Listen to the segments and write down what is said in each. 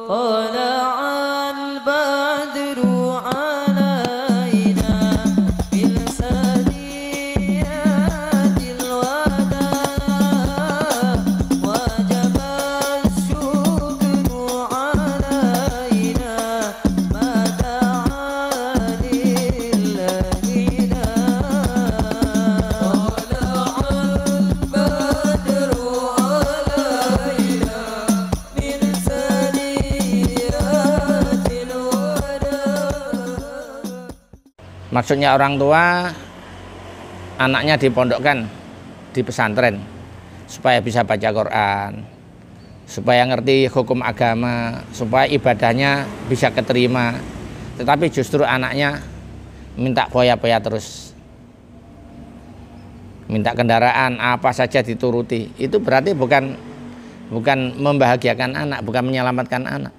طلع البدر علينا من ثنيات الوداع وجب الشكر علينا ما دعا لله طلع البدر علينا من ثنيات الوداع. Maksudnya orang tua anaknya dipondokkan di pesantren supaya bisa baca Quran, supaya ngerti hukum agama, supaya ibadahnya bisa keterima. Tetapi justru anaknya minta foya-foya terus, minta kendaraan apa saja dituruti. Itu berarti bukan membahagiakan anak, bukan menyelamatkan anak.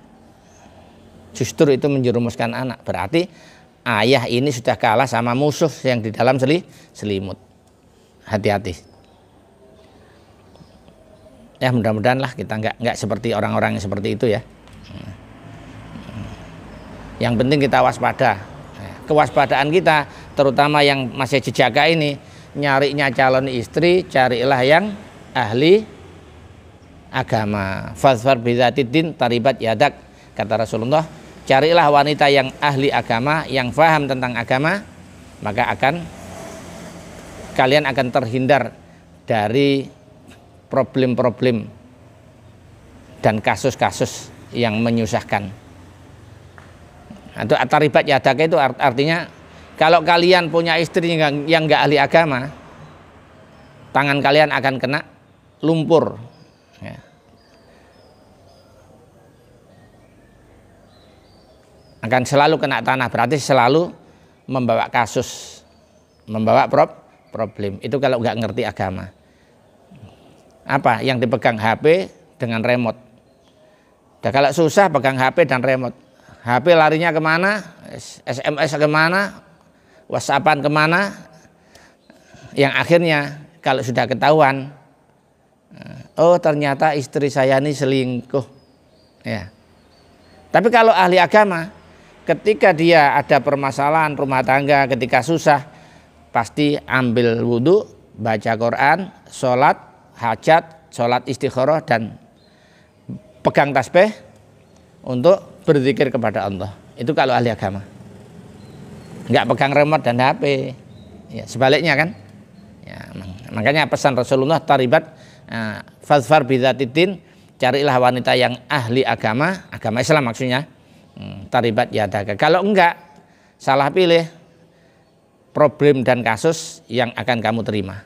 Justru itu menjerumuskan anak. Berarti ayah ini sudah kalah sama musuh yang di dalam selimut. Hati-hati. Ya mudah-mudahan lah kita nggak seperti orang-orang yang seperti itu ya. Yang penting kita waspada. Kewaspadaan kita, terutama yang masih jejaka ini, nyarinya calon istri, carilah yang ahli agama. Fazfar bizatid taribat yadak, kata Rasulullah. Carilah wanita yang ahli agama, yang paham tentang agama, maka kalian akan terhindar dari problem-problem dan kasus-kasus yang menyusahkan. Atau taribat yadaka itu artinya kalau kalian punya istri yang nggak ahli agama, tangan kalian akan kena lumpur. Ya. Akan selalu kena tanah, berarti selalu membawa kasus, membawa problem. Itu kalau nggak ngerti agama. Apa yang dipegang HP dengan remote. Dan kalau susah pegang HP dan remote. HP larinya kemana, SMS kemana, WhatsAppan kemana, yang akhirnya kalau sudah ketahuan, oh ternyata istri saya ini selingkuh. Ya. Tapi kalau ahli agama, ketika dia ada permasalahan rumah tangga, ketika susah, pasti ambil wudhu, baca Quran, sholat, hajat, sholat istikharah, dan pegang tasbih untuk berzikir kepada Allah. Itu kalau ahli agama. Nggak pegang remote dan HP. Ya, sebaliknya kan. Ya, makanya pesan Rasulullah taribat fazfar bizatidin, carilah wanita yang ahli agama, agama Islam maksudnya. Taribat yadaka. Kalau enggak, salah pilih, problem dan kasus yang akan kamu terima.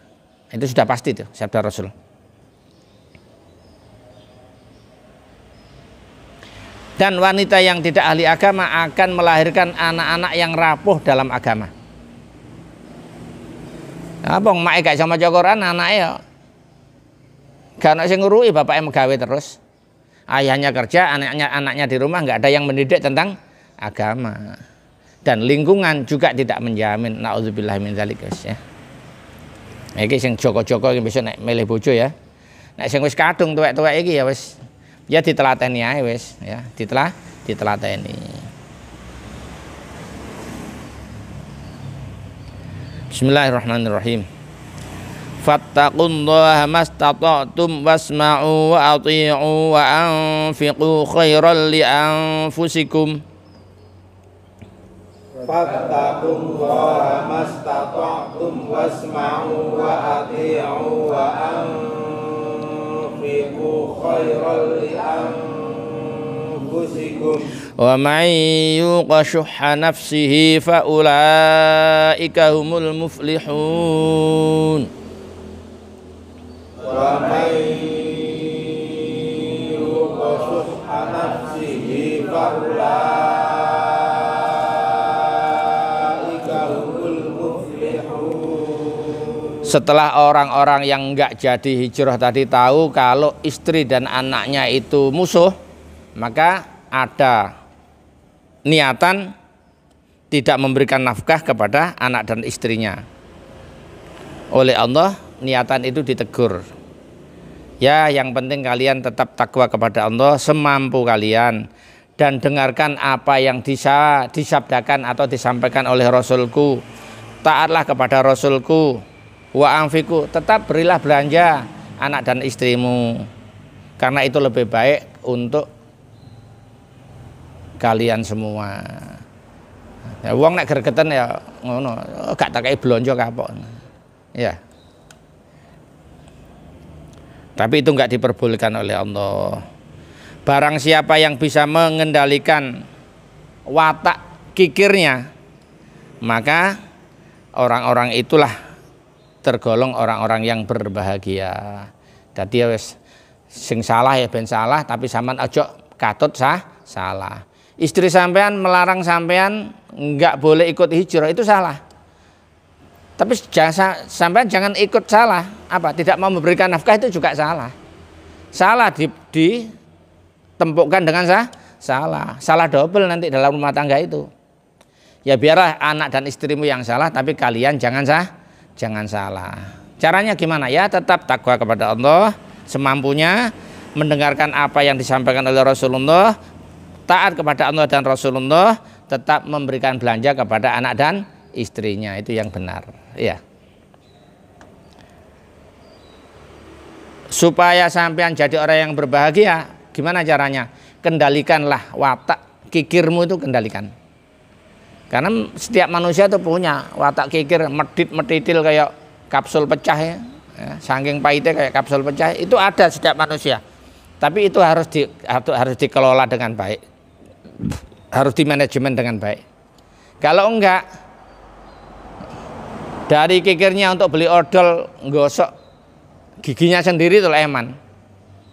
Itu sudah pasti tuh sabda Rasul. Dan wanita yang tidak ahli agama akan melahirkan anak-anak yang rapuh dalam agama. Apa mak gak sama Quran anaknya gak ana sing ngurui, bapaknya megawe terus. Ayahnya kerja, anaknya di rumah, nggak ada yang mendidik tentang agama. Dan lingkungan juga tidak menjamin. Nauzubillah min dzalik ya. Iki sing joko-joko iki besok nek milih bojo ya. Nek sing wis kadung tuwek-tuwek iki ya wis ya ditelateni ae wis ya, ditelateni. Bismillahirrahmanirrahim. Fattaqullaha mastata'tum wasma'u wa ati'u wa anfiqu khairan li anfusikum. Fattaqullaha mastata'tum wasma'u wa ati'u wa anfiqu khairan li anfusikum. Wa man yuqa shuhha nafsihi fa ulaika humul muflihun. Wa man yuqa shuhha nafsihi fa ulaika humul muflihun. Setelah orang-orang yang enggak jadi hijrah tadi tahu kalau istri dan anaknya itu musuh, maka ada niatan tidak memberikan nafkah kepada anak dan istrinya. Oleh Allah niatan itu ditegur. Ya, yang penting kalian tetap takwa kepada Allah semampu kalian, dan dengarkan apa yang disabdakan atau disampaikan oleh Rasulku. Taatlah kepada Rasulku. Wa anfiku, tetap berilah belanja anak dan istrimu, karena itu lebih baik untuk kalian semua. Ya, wong nek gregeten ya ngono, gak tak kei blonjo kapok. Ya. Tapi itu enggak diperbolehkan oleh Allah. Barang siapa yang bisa mengendalikan watak kikirnya, maka orang-orang itulah tergolong orang-orang yang berbahagia. Dadi wis sing salah ya ben salah, tapi sampean aja katut salah. Istri sampean melarang sampean enggak boleh ikut hijrah, itu salah. Tapi sampean jangan ikut salah. Apa? Tidak mau memberikan nafkah, itu juga salah. Salah ditempukkan dengan salah. Salah double nanti dalam rumah tangga itu. Ya biarlah anak dan istrimu yang salah, tapi kalian jangan salah. Caranya gimana? Ya tetap takwa kepada Allah semampunya, mendengarkan apa yang disampaikan oleh Rasulullah, taat kepada Allah dan Rasulullah, tetap memberikan belanja kepada anak dan istrinya, itu yang benar. Ya. Supaya sampean jadi orang yang berbahagia, gimana caranya? Kendalikanlah watak kikirmu itu, kendalikan. Karena setiap manusia itu punya watak kikir, medit-meditil kayak kapsul pecah ya. Saking pahitnya kayak kapsul pecah, itu ada setiap manusia. Tapi itu harus dikelola dengan baik. Harus dimanajemen dengan baik. Kalau enggak, dari kikirnya untuk beli odol gosok giginya sendiri tuh eman.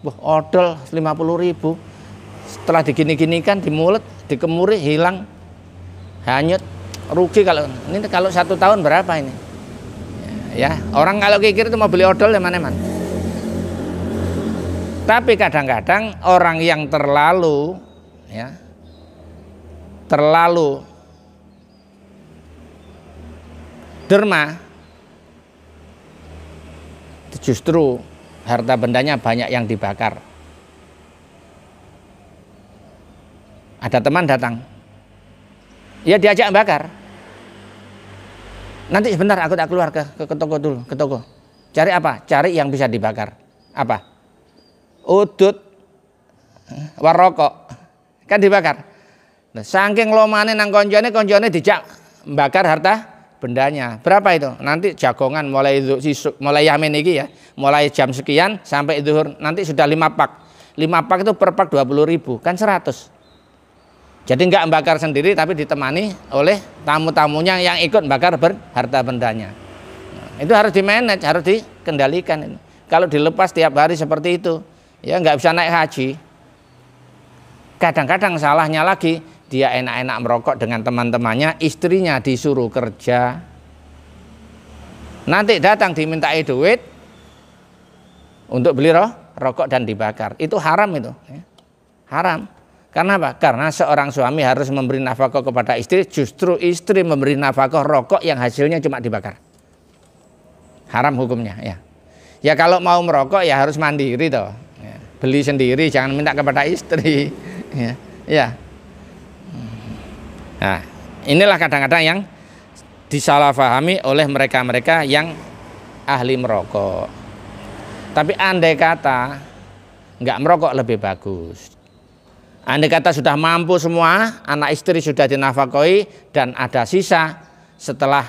Wah, odol 50.000. Setelah digini-ginikan di mulut, dikemuri hilang, hanyut, rugi. Kalau 1 tahun berapa ini? Ya, orang kalau kikir itu mau beli odol eman-eman. Tapi kadang-kadang orang yang terlalu derma, justru harta bendanya banyak yang dibakar. Ada teman datang, ya diajak bakar. Nanti sebentar aku tak keluar ke toko dulu, ke toko. Cari apa? Cari yang bisa dibakar. Apa? Udut, warokok, kan dibakar. Nah, saking lomane nang konjone dijak bakar harta bendanya. Berapa itu? Nanti jagongan mulai yamin iki ya, mulai jam sekian sampai zuhur, nanti sudah 5 pak. 5 pak itu per pak 20.000, kan 100. Jadi enggak bakar sendiri, tapi ditemani oleh tamu-tamunya yang ikut bakar harta bendanya. Nah, itu harus di-manage, harus dikendalikan. Kalau dilepas tiap hari seperti itu, ya nggak bisa naik haji. Kadang-kadang salahnya lagi, dia enak-enak merokok dengan teman-temannya, istrinya disuruh kerja. Nanti datang dimintai duit untuk beli rokok dan dibakar. Itu haram itu. Haram. Karena apa? Karena seorang suami harus memberi nafkah kepada istri, justru istri memberi nafkah rokok yang hasilnya cuma dibakar. Haram hukumnya ya. Ya kalau mau merokok ya harus mandiri toh. Ya, beli sendiri, jangan minta kepada istri. Ya. Nah, inilah kadang-kadang yang disalahfahami oleh mereka-mereka yang ahli merokok. Tapi andai kata nggak merokok lebih bagus. Andai kata sudah mampu semua, anak istri sudah dinafkahi dan ada sisa setelah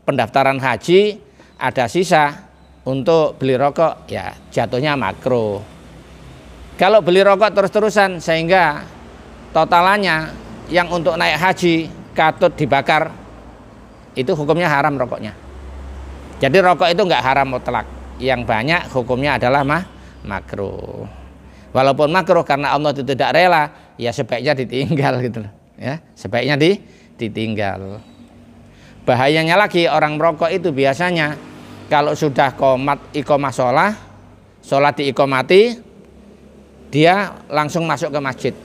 pendaftaran haji, ada sisa untuk beli rokok, ya jatuhnya makruh. Kalau beli rokok terus-terusan sehingga totalannya yang untuk naik haji katut dibakar, itu hukumnya haram rokoknya. Jadi rokok itu enggak haram mutlak, yang banyak hukumnya adalah makruh. Walaupun makruh karena Allah itu tidak rela, ya sebaiknya ditinggal gitu loh. Ya, sebaiknya ditinggal. Bahayanya lagi orang merokok itu biasanya kalau sudah iqomah sholat diikomati, dia langsung masuk ke masjid.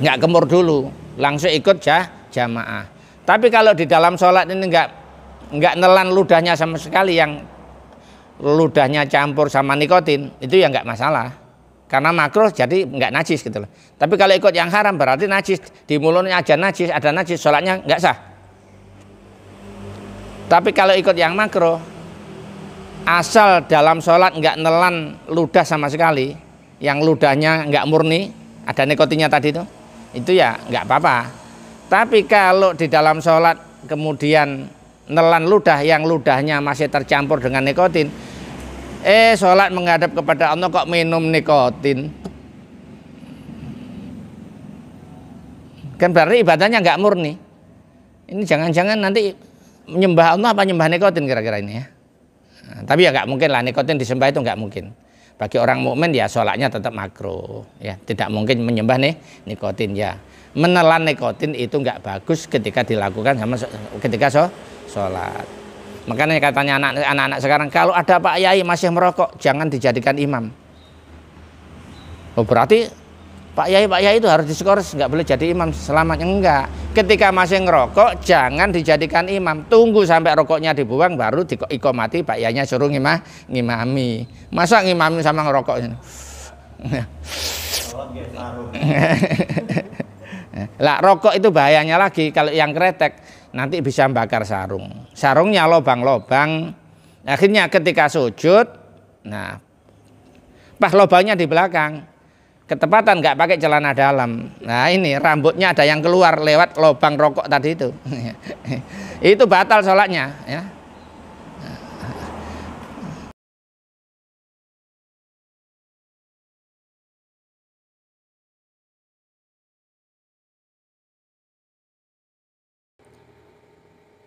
Nggak kemur dulu, langsung ikut jamaah. Tapi kalau di dalam sholat ini nggak nelan ludahnya sama sekali, yang ludahnya campur sama nikotin, itu ya nggak masalah. Karena makruh jadi nggak najis gitu loh. Tapi kalau ikut yang haram berarti najis, di mulutnya aja najis, ada najis, sholatnya nggak sah. Tapi kalau ikut yang makruh, asal dalam sholat nggak nelan ludah sama sekali, yang ludahnya nggak murni, ada nikotinnya tadi itu ya nggak apa-apa. Tapi kalau di dalam sholat kemudian nelan ludah yang ludahnya masih tercampur dengan nikotin, sholat menghadap kepada Allah kok minum nikotin, kan berarti ibadahnya nggak murni. Ini jangan-jangan nanti menyembah Allah apa nyembah nikotin kira-kira ini ya. Nah, tapi ya nggak mungkin lah, nikotin disembah itu nggak mungkin. Bagi orang mukmin ya sholatnya tetap makruh ya, tidak mungkin menyembah nikotin ya. Menelan nikotin itu nggak bagus ketika dilakukan sama ketika sholat. Makanya katanya anak-anak sekarang, kalau ada Pak Yai masih merokok jangan dijadikan imam. Oh berarti Pak Yai itu harus diskors, nggak boleh jadi imam selamanya. Enggak, ketika masih ngerokok jangan dijadikan imam, tunggu sampai rokoknya dibuang baru diikomati, Pak Yainya suruh ngimami. Masa ngimami sama ngerokok? Lah rokok itu bahayanya lagi, kalau yang kretek nanti bisa bakar sarung. Sarungnya lobang-lobang. Akhirnya ketika sujud, nah pas lobangnya di belakang, ketepatan nggak pakai celana dalam. Nah ini rambutnya ada yang keluar lewat lobang rokok tadi itu. Itu batal sholatnya ya.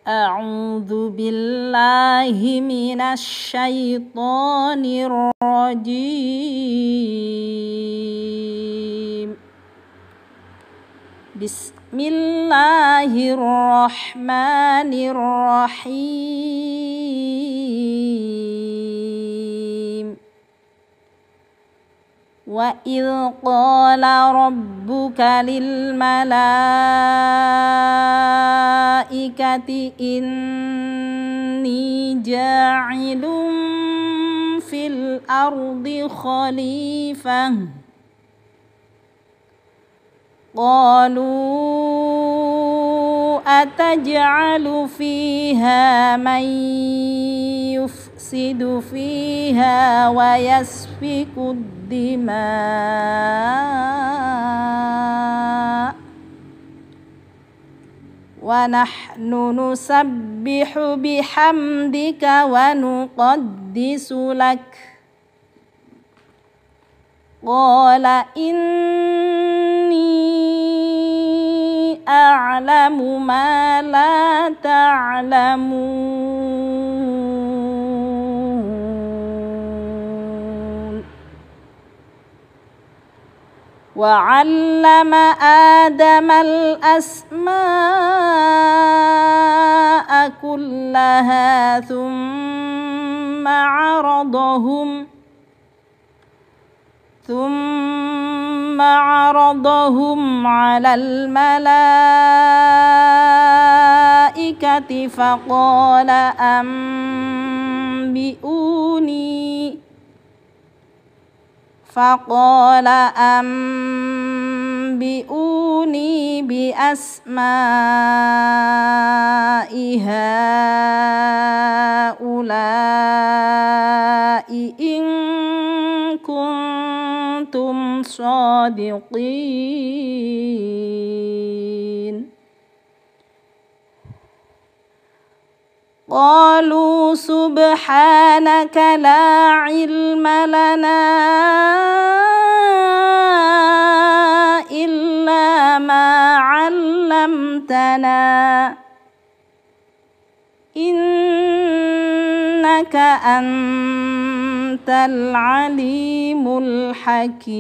أعوذ بالله من الشيطان الرجيم بسم الله الرحمن الرحيم وإذ قال ربك للملائكة إني جاعل في الأرض خليفة قالوا أتجعل فيها من يفسد فيها ويسفك الدماء ونحن نسبح بحمدك ونقدس لك قال إني أعلم ما لا تعلمون وعلم آدم الأسماء كلها ثم عرضهم على الملائكة فقال أنبئوني بأسماء هؤلاء إن كنتم صادقين قالوا سبحانك لا علم لنا إلا ما علمتنا إنك أنت العليم الحكيم